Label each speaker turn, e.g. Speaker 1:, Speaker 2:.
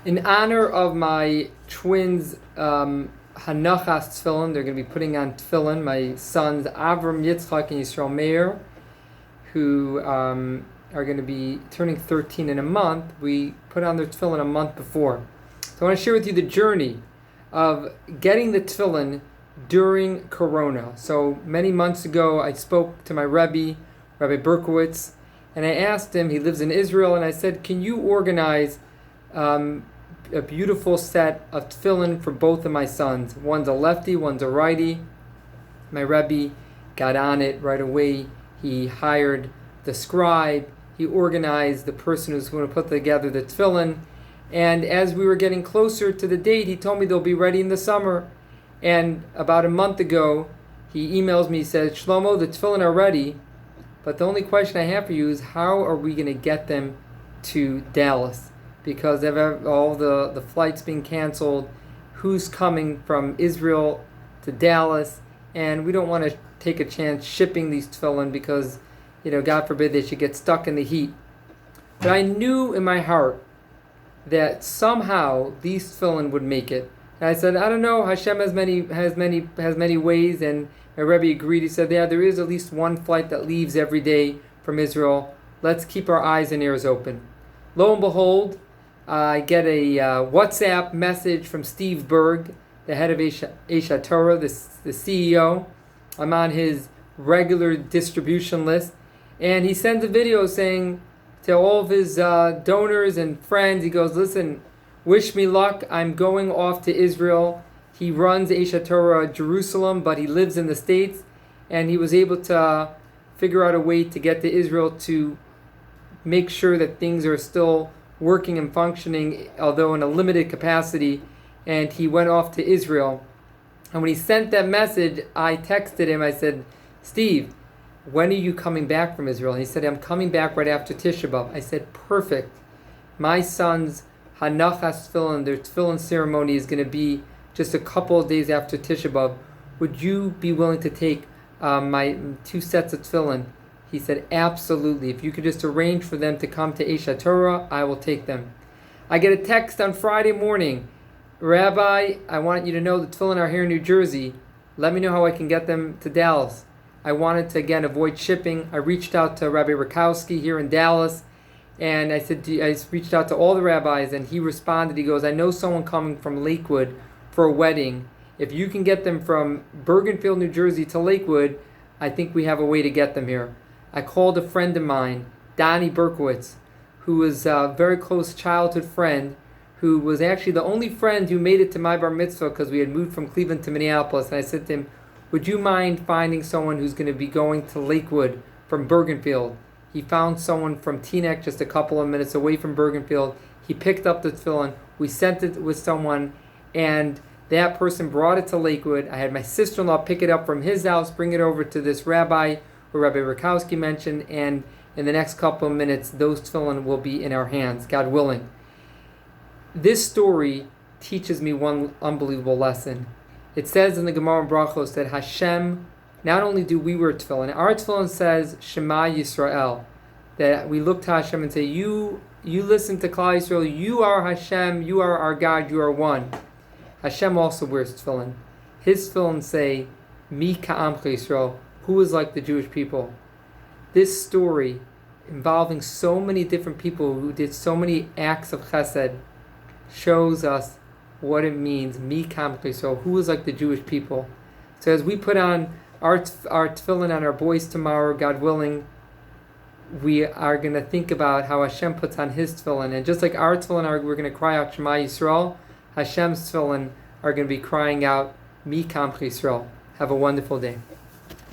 Speaker 1: In honor of my twins' Hanachas tefillin, they're going to be putting on tefillin. My sons Avram, Yitzchak, and Yisrael Meir, who are going to be turning 13 in a month. We put on their tefillin a month before. So I want to share with you the journey of getting the tefillin during Corona. So many months ago, I spoke to my Rebbe, Rabbi Berkowitz, and I asked him, he lives in Israel, and I said, can you organize a beautiful set of tefillin for both of my sons? One's a lefty, one's a righty. My Rebbe got on it right away. He hired the scribe. He organized the person who's going to put together the tefillin. And as we were getting closer to the date, he told me they'll be ready in the summer. And about a month ago, he emails me, he says, Shlomo, the tefillin are ready, but the only question I have for you is how are we going to get them to Dallas? Because of all the flights being canceled, who's coming from Israel to Dallas, and we don't want to take a chance shipping these tefillin because, God forbid they should get stuck in the heat. But I knew in my heart that somehow these tefillin would make it. And I said, I don't know, Hashem has many ways, and my Rebbe agreed. He said, yeah, there is at least one flight that leaves every day from Israel. Let's keep our eyes and ears open. Lo and behold, I get a WhatsApp message from Steve Berg, the head of Esha Torah, the CEO. I'm on his regular distribution list, and he sends a video saying to all of his donors and friends, he goes, listen, wish me luck. I'm going off to Israel. He runs Esha Torah Jerusalem, but he lives in the States, and he was able to figure out a way to get to Israel to make sure that things are still working and functioning, although in a limited capacity, and he went off to Israel. And when he sent that message, I texted him, I said, Steve, when are you coming back from Israel? And he said, I'm coming back right after Tisha B'Av. I said, perfect. My son's Hanachas tefillin, their tefillin ceremony is going to be just a couple of days after Tisha B'Av. Would you be willing to take my 2 sets of tefillin? He said, absolutely. If you could just arrange for them to come to Esha Torah, I will take them. I get a text on Friday morning. Rabbi, I want you to know the tefillin are here in New Jersey. Let me know how I can get them to Dallas. I wanted to, again, avoid shipping. I reached out to Rabbi Rakowski here in Dallas, and I reached out to all the rabbis, and he responded. He goes, I know someone coming from Lakewood for a wedding. If you can get them from Bergenfield, New Jersey to Lakewood, I think we have a way to get them here. I called a friend of mine, Donnie Berkowitz, who was a very close childhood friend, who was actually the only friend who made it to my bar mitzvah because we had moved from Cleveland to Minneapolis. And I said to him, would you mind finding someone who's going to be going to Lakewood from Bergenfield? He found someone from Teaneck just a couple of minutes away from Bergenfield. He picked up the tefillin. We sent it with someone, and that person brought it to Lakewood. I had my sister-in-law pick it up from his house, bring it over to this rabbi, who Rabbi Rakowski mentioned, and in the next couple of minutes, those tefillin will be in our hands, God willing. This story teaches me one unbelievable lesson. It says in the Gemara in Brachos that Hashem, not only do we wear tefillin, our tefillin says Shema Yisrael, that we look to Hashem and say, you listen to Klal Yisrael, you are Hashem, you are our God, you are one. Hashem also wears tefillin. His tefillin say, Mi ka'amcha Yisrael, who is like the Jewish people. This story, involving so many different people who did so many acts of chesed, shows us what it means, Mi ka'amcha Yisrael, who is like the Jewish people. So as we put on our tefillin on our boys tomorrow, God willing, we are going to think about how Hashem puts on His tefillin. And just like our tefillin, we're going to cry out Shema Yisrael, Hashem's tefillin are going to be crying out Mi ka'amcha Yisrael. Have a wonderful day.